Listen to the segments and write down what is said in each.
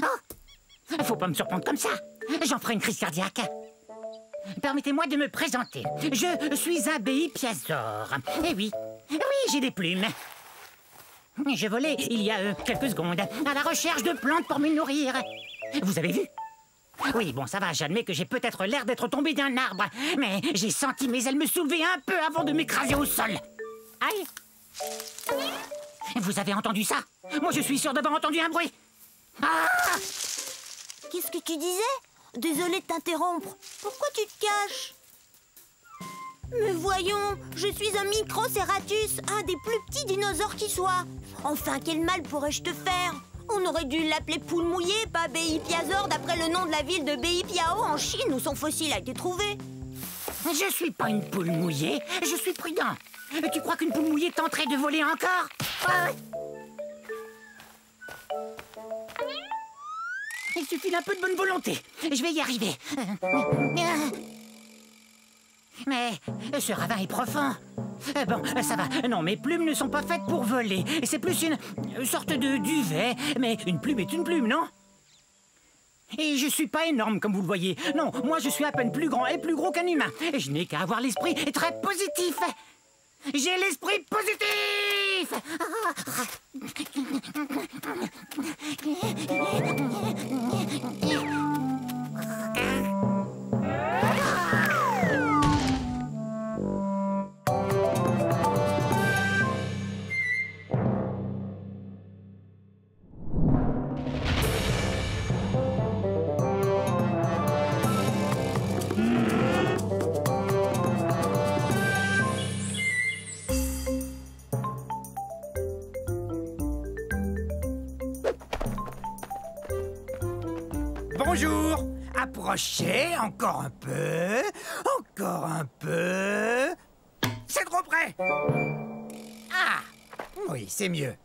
Oh, faut pas me surprendre comme ça. J'en ferai une crise cardiaque. Permettez-moi de me présenter. Je suis un Piazor. Eh oui, j'ai des plumes. Je volais il y a quelques secondes à la recherche de plantes pour me nourrir. Vous avez vu? Oui, bon, ça va, j'admets que j'ai peut-être l'air d'être tombé d'un arbre. Mais j'ai senti mes ailes me soulever un peu avant de m'écraser au sol. Aïe! Vous avez entendu ça? Moi, je suis sûr d'avoir entendu un bruit. Ah! Qu'est-ce que tu disais? Désolé de t'interrompre. Pourquoi tu te caches? Mais voyons, je suis un Microceratus, un des plus petits dinosaures qui soit. Enfin, quel mal pourrais-je te faire? On aurait dû l'appeler poule mouillée, pas Piazor, d'après le nom de la ville de Piao en Chine où son fossile a été trouvé. Je suis pas une poule mouillée, je suis prudent. Tu crois qu'une poule mouillée tenterait de voler encore? Il suffit d'un peu de bonne volonté. Je vais y arriver. Mais ce ravin est profond. Bon, ça va. Non, mes plumes ne sont pas faites pour voler. C'est plus une sorte de duvet. Mais une plume est une plume, non? Et je suis pas énorme, comme vous le voyez. Non, moi je suis à peine plus grand et plus gros qu'un humain. Et je n'ai qu'à avoir l'esprit très positif. J'ai l'esprit positif! Bonjour. Approchez, encore un peu. Encore un peu. C'est trop près. Ah, oui, c'est mieux.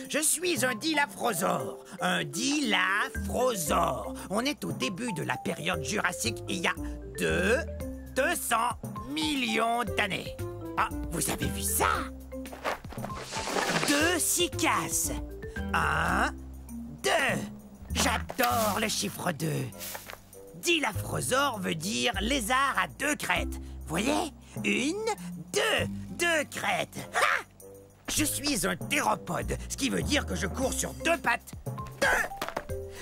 Je suis un Dilaphrosore. Un Dilaphrosore. On est au début de la période jurassique, il y a 200 millions d'années. Ah, vous avez vu ça? 2 cycas. 1, 2. J'adore le chiffre 2. Dilaphrosore veut dire lézard à 2 crêtes. Voyez? 1, 2. 2 crêtes. Ha! Je suis un théropode, ce qui veut dire que je cours sur 2 pattes. 2!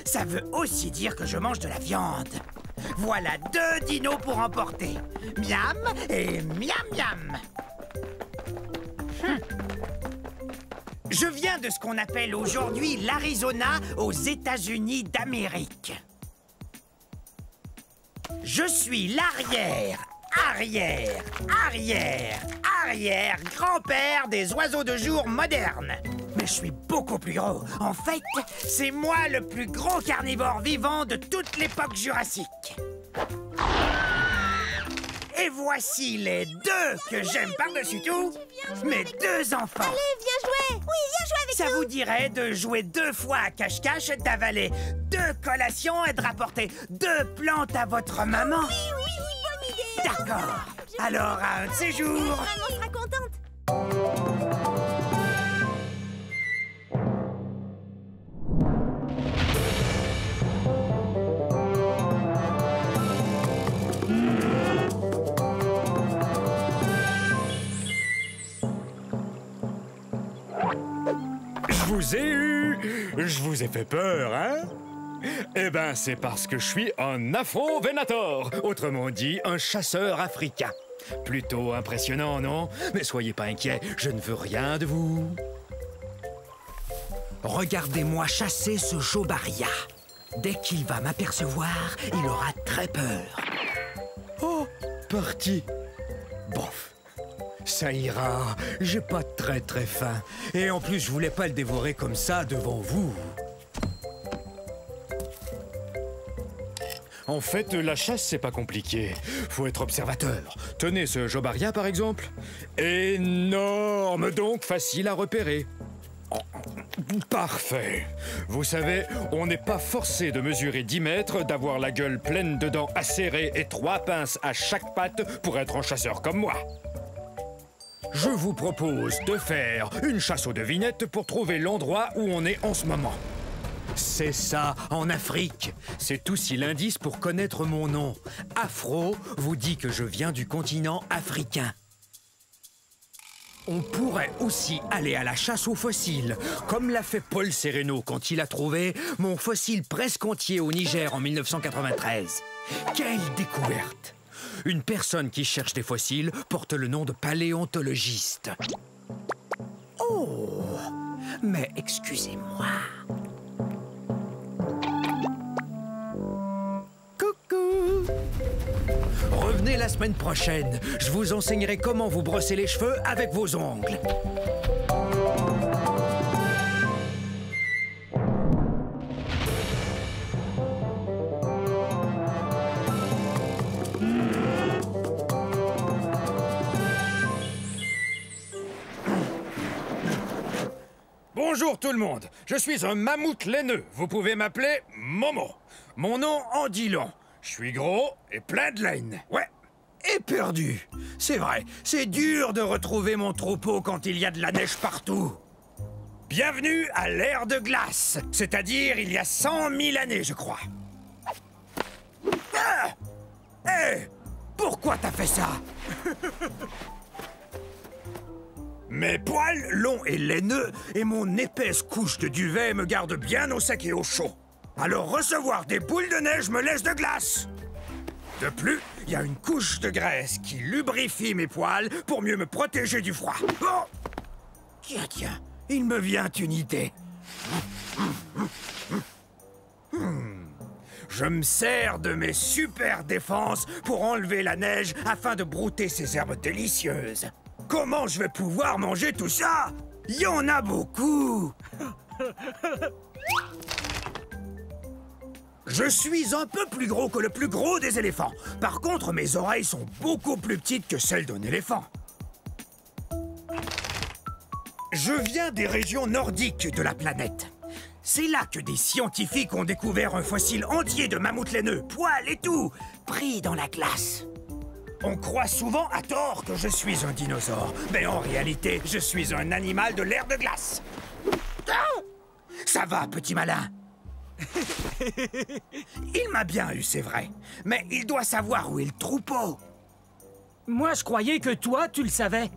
Ça veut aussi dire que je mange de la viande. Voilà 2 dinos pour emporter. Miam et miam miam. Je viens de ce qu'on appelle aujourd'hui l'Arizona aux États-Unis d'Amérique. Je suis l'arrière grand-père des oiseaux de jour modernes. Mais je suis beaucoup plus gros. En fait, c'est moi le plus gros carnivore vivant de toute l'époque jurassique. Et voici les 2 que j'aime par-dessus tout, mes 2 enfants. Allez, viens jouer. Oui, viens jouer avec nous. Ça vous dirait de jouer 2 fois à cache-cache, d'avaler 2 collations et de rapporter 2 plantes à votre maman? Oui, bonne idée. D'accord. Alors, à un de ces jours... Maman sera contente. Je vous ai fait peur, hein? Eh ben, c'est parce que je suis un Afro-Venator, autrement dit, un chasseur africain. Plutôt impressionnant, non? Mais soyez pas inquiets, je ne veux rien de vous. Regardez-moi chasser ce Jobaria. Dès qu'il va m'apercevoir, il aura très peur. Oh, parti. Bof. Ça ira, j'ai pas très faim. Et en plus, je voulais pas le dévorer comme ça devant vous. En fait, la chasse, c'est pas compliqué. Faut être observateur. Tenez ce Jobaria, par exemple. Énorme, donc facile à repérer. Oh, parfait. Vous savez, on n'est pas forcé de mesurer 10 mètres, d'avoir la gueule pleine de dents acérées et 3 pinces à chaque patte pour être un chasseur comme moi. Je vous propose de faire une chasse aux devinettes pour trouver l'endroit où on est en ce moment. C'est ça, en Afrique. C'est aussi l'indice pour connaître mon nom. Afro vous dit que je viens du continent africain. On pourrait aussi aller à la chasse aux fossiles, comme l'a fait Paul Sereno quand il a trouvé mon fossile presque entier au Niger en 1993. Quelle découverte! Une personne qui cherche des fossiles porte le nom de paléontologiste. Oh, mais excusez-moi. Coucou! Revenez la semaine prochaine. Je vous enseignerai comment vous brosser les cheveux avec vos ongles. Bonjour tout le monde, je suis un mammouth laineux. Vous pouvez m'appeler Momo. Mon nom en dit long. Je suis gros et plein de laine. Ouais. Et perdu. C'est vrai, c'est dur de retrouver mon troupeau quand il y a de la neige partout. Bienvenue à l'ère de glace, c'est-à-dire il y a 100 000 années, je crois. Ah! Hé! Pourquoi t'as fait ça? Mes poils longs et laineux et mon épaisse couche de duvet me gardent bien au sec et au chaud. Alors recevoir des boules de neige me laisse de glace. De plus, il y a une couche de graisse qui lubrifie mes poils pour mieux me protéger du froid. Oh! Tiens, il me vient une idée. Je me sers de mes super défenses pour enlever la neige afin de brouter ces herbes délicieuses. Comment je vais pouvoir manger tout ça? Il y en a beaucoup. Je suis un peu plus gros que le plus gros des éléphants. Par contre, mes oreilles sont beaucoup plus petites que celles d'un éléphant. Je viens des régions nordiques de la planète. C'est là que des scientifiques ont découvert un fossile entier de mammouth laineux, poils et tout, pris dans la glace. On croit souvent à tort que je suis un dinosaure, mais en réalité, je suis un animal de l'ère de glace. Ah! Ça va, petit malin. Il m'a bien eu, c'est vrai, mais il doit savoir où est le troupeau. Moi, je croyais que toi, tu le savais.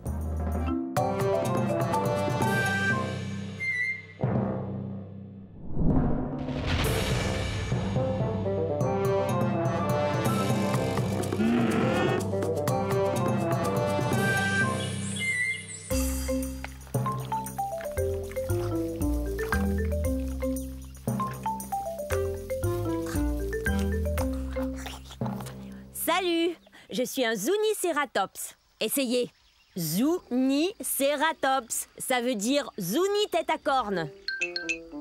Salut, je suis un Zuniceratops. Essayez. Zuniceratops. Ça veut dire Zuni tête à cornes.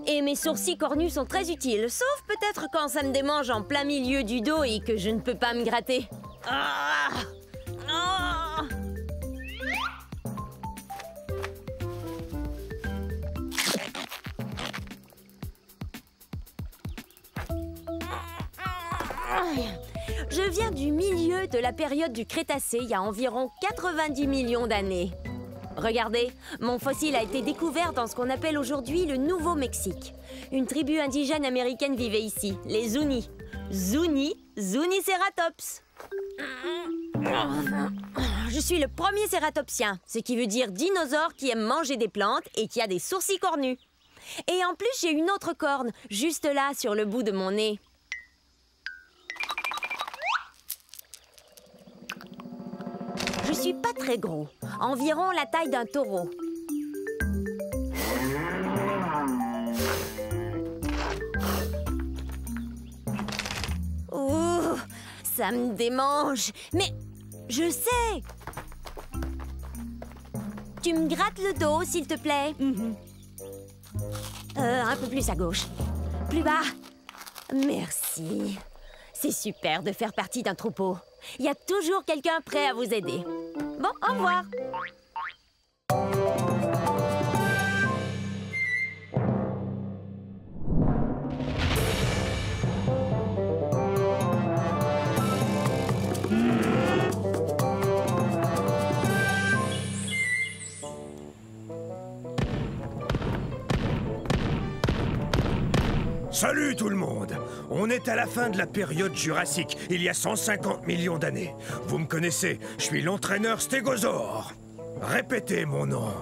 Et mes sourcils cornus sont très utiles, sauf peut-être quand ça me démange en plein milieu du dos et que je ne peux pas me gratter. Ah! Ah! Je viens du milieu de la période du Crétacé, il y a environ 90 millions d'années. Regardez, mon fossile a été découvert dans ce qu'on appelle aujourd'hui le Nouveau-Mexique. Une tribu indigène américaine vivait ici, les Zuni. Zuniceratops. Je suis le premier cératopsien, ce qui veut dire dinosaure qui aime manger des plantes et qui a des sourcils cornus. Et en plus, j'ai une autre corne, juste là, sur le bout de mon nez. Je suis pas très gros, environ la taille d'un taureau. Ouh, ça me démange. Mais je sais. Tu me grattes le dos, s'il te plaît. Un peu plus à gauche. Plus bas. Merci. C'est super de faire partie d'un troupeau. Il y a toujours quelqu'un prêt à vous aider. Bon, au revoir. Salut tout le monde! On est à la fin de la période jurassique, il y a 150 millions d'années. Vous me connaissez, je suis l'entraîneur Stégosaure. Répétez mon nom.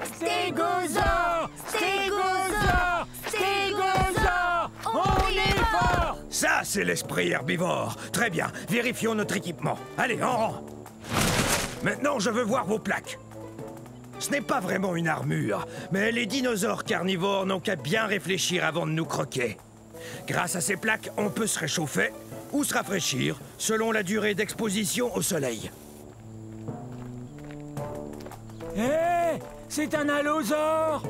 Stégosaure! Stégosaure! Stégosaure! On est fort! Ça, c'est l'esprit herbivore. Très bien, vérifions notre équipement. Allez, en rang. Maintenant, je veux voir vos plaques. Ce n'est pas vraiment une armure, mais les dinosaures carnivores n'ont qu'à bien réfléchir avant de nous croquer. Grâce à ces plaques, on peut se réchauffer ou se rafraîchir selon la durée d'exposition au soleil. Hé! C'est un allosaure!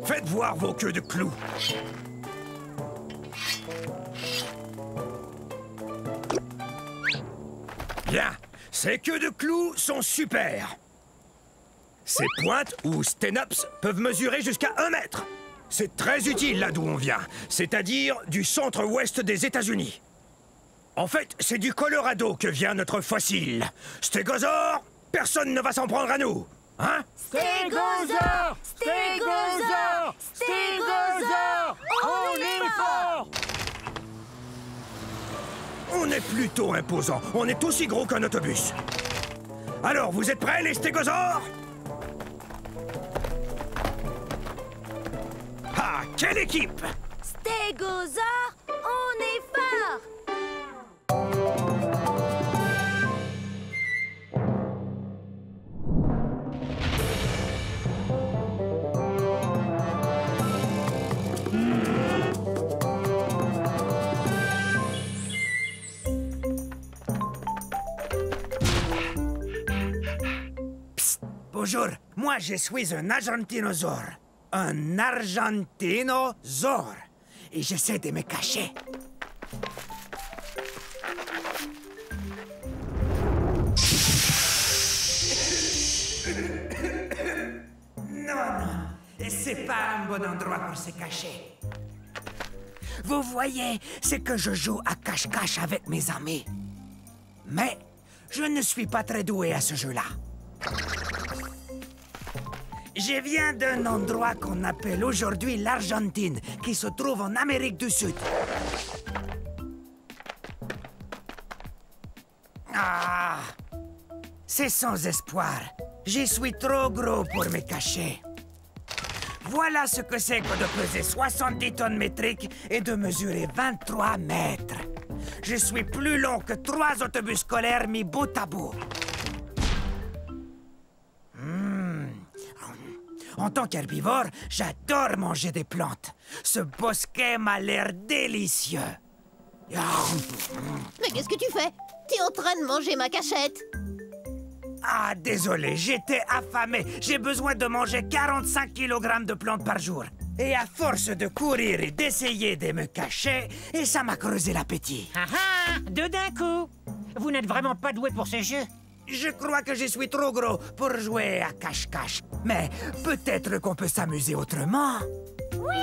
Faites voir vos queues de clous. Bien, ces queues de clous sont super. Ces pointes, ou sténops, peuvent mesurer jusqu'à 1 mètre. C'est très utile là d'où on vient, c'est-à-dire du centre-ouest des États-Unis. En fait, c'est du Colorado que vient notre fossile. Stégosaure, personne ne va s'en prendre à nous, hein? Stégosaure! Stégosaure! Stégosaure! On est fort! On est plutôt imposant. On est aussi gros qu'un autobus. Alors, vous êtes prêts, les stégosaures? Ah, quelle équipe! Stégosaure, on est fort! Bonjour, moi je suis un argentinosaure. Un argentinosaure. Et j'essaie de me cacher. Non, c'est pas un bon endroit pour se cacher. Vous voyez, c'est que je joue à cache-cache avec mes amis. Mais je ne suis pas très doué à ce jeu-là. Je viens d'un endroit qu'on appelle aujourd'hui l'Argentine, qui se trouve en Amérique du Sud. Ah! C'est sans espoir. Je suis trop gros pour me cacher. Voilà ce que c'est que de peser 70 tonnes métriques et de mesurer 23 mètres. Je suis plus long que 3 autobus scolaires mis bout à bout. En tant qu'herbivore, j'adore manger des plantes. Ce bosquet m'a l'air délicieux. Mais qu'est-ce que tu fais? T'es en train de manger ma cachette. Ah, désolé, j'étais affamé. J'ai besoin de manger 45 kg de plantes par jour. Et à force de courir et d'essayer de me cacher, et ça m'a creusé l'appétit. Ah ah! Deux d'un coup! Vous n'êtes vraiment pas doué pour ce jeu. Je crois que je suis trop gros pour jouer à cache-cache. Mais peut-être qu'on peut s'amuser autrement. Oui!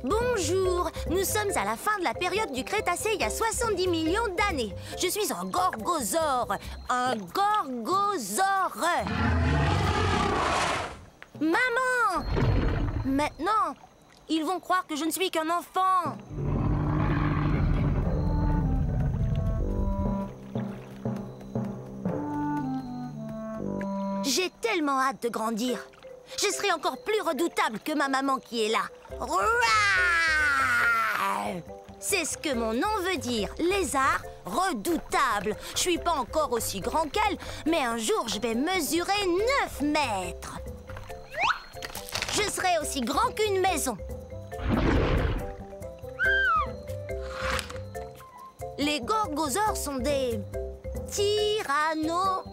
Bonjour, nous sommes à la fin de la période du Crétacé il y a 70 millions d'années. Je suis un gorgosaure. Un gorgosaure. Maman! Maintenant, ils vont croire que je ne suis qu'un enfant. J'ai tellement hâte de grandir. Je serai encore plus redoutable que ma maman qui est là. C'est ce que mon nom veut dire, lézard redoutable. Je suis pas encore aussi grand qu'elle, mais un jour je vais mesurer 9 mètres. Je serai aussi grand qu'une maison. Les gorgosaures sont des tyrannosaures.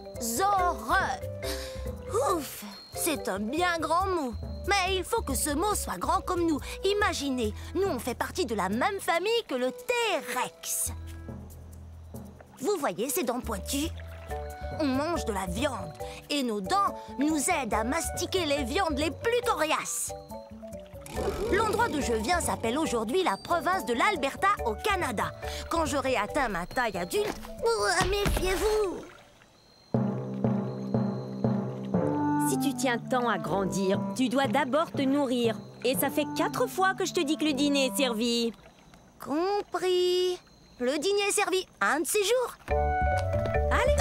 Ouf, c'est un bien grand mot. Mais il faut que ce mot soit grand comme nous. Imaginez, nous on fait partie de la même famille que le T-Rex. Vous voyez ces dents pointues? On mange de la viande et nos dents nous aident à mastiquer les viandes les plus coriaces. L'endroit d'où je viens s'appelle aujourd'hui la province de l'Alberta au Canada. Quand j'aurai atteint ma taille adulte, méfiez-vous! Si tu tiens tant à grandir, tu dois d'abord te nourrir. Et ça fait 4 fois que je te dis que le dîner est servi. Compris. Le dîner est servi un de ces jours. Allez!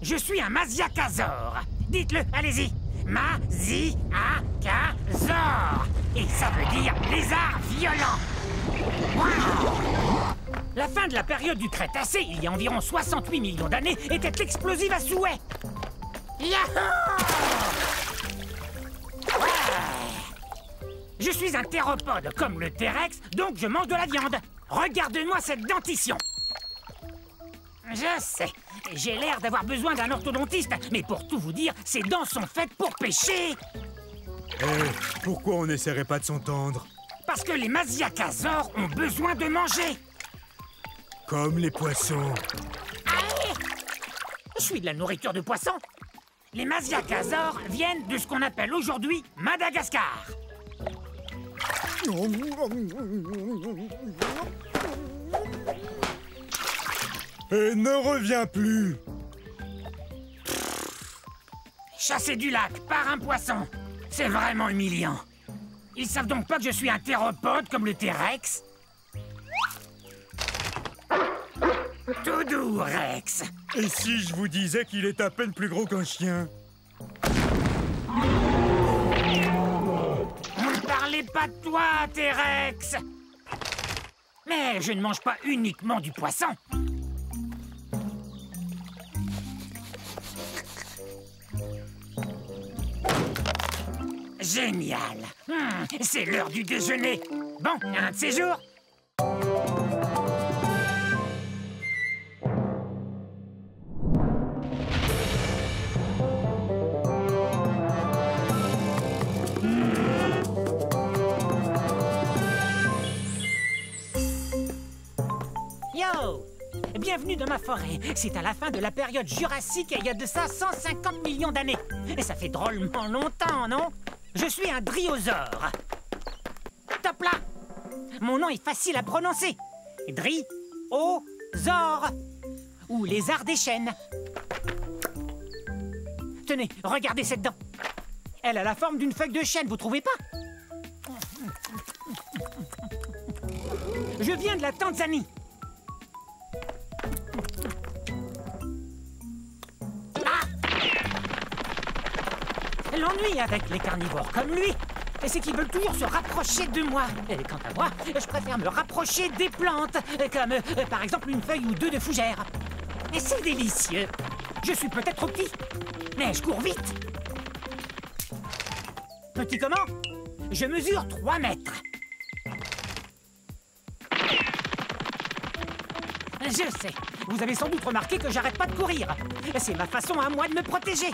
Je suis un Masiakasaur. Dites-le, allez-y. Masiakasaur. Et ça veut dire lézard violent. Wow. La fin de la période du Crétacé, il y a environ 68 millions d'années, était explosive à souhait. Yahoo! Ouais. Je suis un théropode comme le T-Rex, donc je mange de la viande. Regarde-moi cette dentition. Je sais, j'ai l'air d'avoir besoin d'un orthodontiste, mais pour tout vous dire, ces dents sont faites pour pêcher. Pourquoi on n'essaierait pas de s'entendre? Parce que les Masiakasaurs ont besoin de manger. Comme les poissons. Allez! Je suis de la nourriture de poisson. Les Masiakasaurs viennent de ce qu'on appelle aujourd'hui Madagascar. Et ne reviens plus. Chassé du lac par un poisson, c'est vraiment humiliant. Ils savent donc pas que je suis un théropode comme le T-Rex? Tout doux, Rex. Et si je vous disais qu'il est à peine plus gros qu'un chien? Ne parlez pas de toi, T-Rex. Mais je ne mange pas uniquement du poisson. Génial. C'est l'heure du déjeuner. Bon, un de ces jours. Yo! Bienvenue dans ma forêt. C'est à la fin de la période jurassique et il y a de ça 150 millions d'années. Et ça fait drôlement longtemps, non? Je suis un dryosaure. Top là! Mon nom est facile à prononcer. Dri-o-saure. Ou lézard des chênes. Tenez, regardez cette dent. Elle a la forme d'une feuille de chêne, vous trouvez pas? Je viens de la Tanzanie. L'ennui avec les carnivores comme lui, c'est qu'ils veulent toujours se rapprocher de moi. Et quant à moi, je préfère me rapprocher des plantes, comme par exemple une feuille ou deux de fougère. Et c'est délicieux. Je suis peut-être trop petit, mais je cours vite. Petit comment? Je mesure 3 mètres. Je sais, vous avez sans doute remarqué que j'arrête pas de courir. C'est ma façon à moi de me protéger.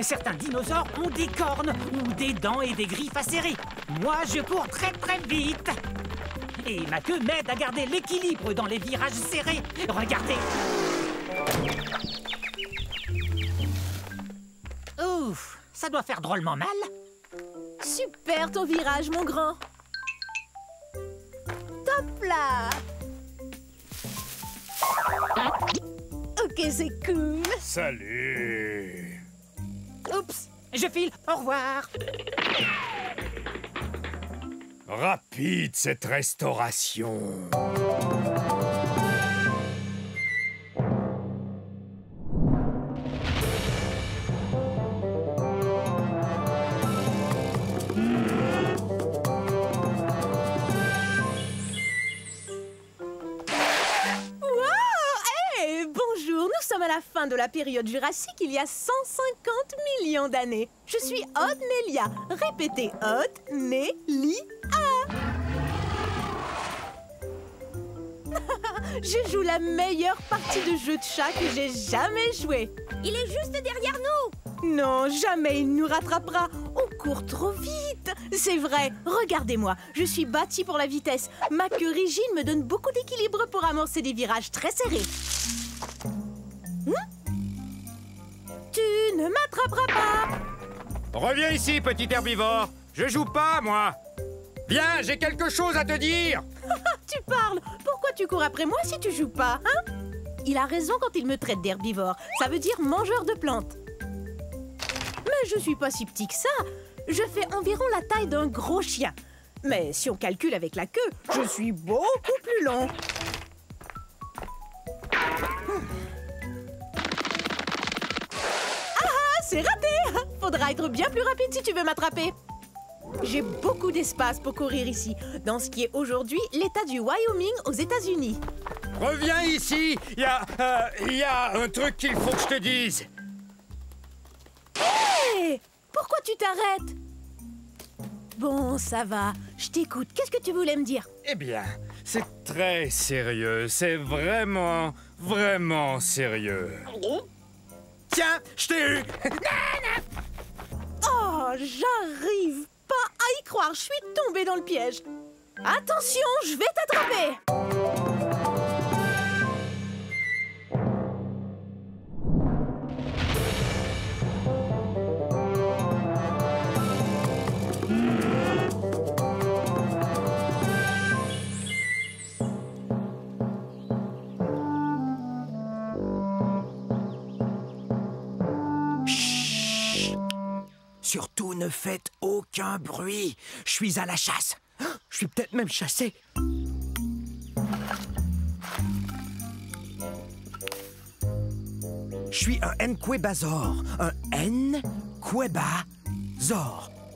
Certains dinosaures ont des cornes ou des dents et des griffes acérées. Moi, je cours très très vite. Et ma queue m'aide à garder l'équilibre dans les virages serrés. Regardez. Ouf, ça doit faire drôlement mal. Super ton virage, mon grand. Top là. Ok, c'est cool. Salut. Oups, je file, au revoir. Rapide cette restauration. fin de la période jurassique il y a 150 millions d'années. Je suis Otnelia. Répétez Otnelia. Je joue la meilleure partie de jeu de chat que j'ai jamais joué. Il est juste derrière nous. Non, jamais il nous rattrapera. On court trop vite. C'est vrai, regardez-moi. Je suis bâtie pour la vitesse. Ma queue rigide me donne beaucoup d'équilibre pour amorcer des virages très serrés. Tu ne m'attraperas pas. Reviens ici, petit herbivore. Je joue pas, moi. Viens, j'ai quelque chose à te dire. Tu parles. Pourquoi tu cours après moi si tu joues pas, hein? Il a raison quand il me traite d'herbivore. Ça veut dire mangeur de plantes. Mais je suis pas si petit que ça. Je fais environ la taille d'un gros chien. Mais si on calcule avec la queue, je suis beaucoup plus long. Ah, c'est raté! Faudra être bien plus rapide si tu veux m'attraper. J'ai beaucoup d'espace pour courir ici, dans ce qui est aujourd'hui l'État du Wyoming aux États-Unis. Reviens ici. Il y a un truc qu'il faut que je te dise. Hé! Pourquoi tu t'arrêtes? Bon, ça va. Je t'écoute. Qu'est-ce que tu voulais me dire? Eh bien, c'est très sérieux. C'est vraiment, vraiment sérieux. Tiens, je t'ai eu. Oh, j'arrive pas à y croire. Je suis tombée dans le piège. Attention, je vais t'attraper. Surtout ne faites aucun bruit. Je suis à la chasse. Je suis peut-être même chassé. Je suis un Nquebazor. Un Nquebazor.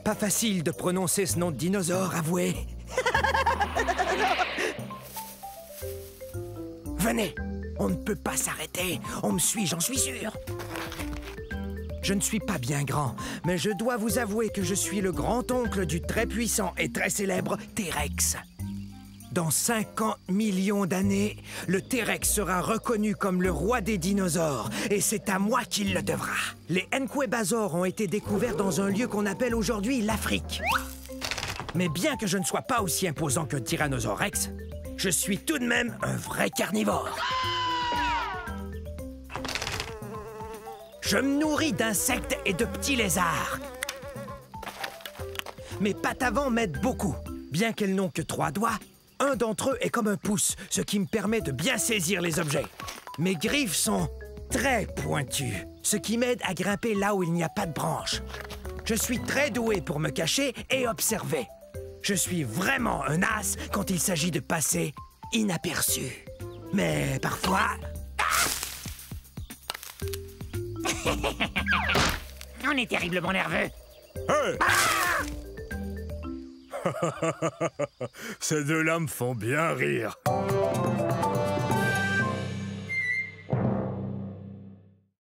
Pas facile de prononcer ce nom de dinosaure, avouez. Venez, on ne peut pas s'arrêter. On me suit, j'en suis sûr. Je ne suis pas bien grand, mais je dois vous avouer que je suis le grand-oncle du très puissant et très célèbre T-Rex. Dans 50 millions d'années, le T-Rex sera reconnu comme le roi des dinosaures, et c'est à moi qu'il le devra. Les Nquebazors ont été découverts dans un lieu qu'on appelle aujourd'hui l'Afrique. Mais bien que je ne sois pas aussi imposant qu'un Tyrannosaure Rex, je suis tout de même un vrai carnivore. Je me nourris d'insectes et de petits lézards. Mes pattes avant m'aident beaucoup. Bien qu'elles n'ont que 3 doigts, un d'entre eux est comme un pouce, ce qui me permet de bien saisir les objets. Mes griffes sont très pointues, ce qui m'aide à grimper là où il n'y a pas de branches. Je suis très doué pour me cacher et observer. Je suis vraiment un as quand il s'agit de passer inaperçu. Mais parfois... On est terriblement nerveux. Hey! Ces deux-là me font bien rire.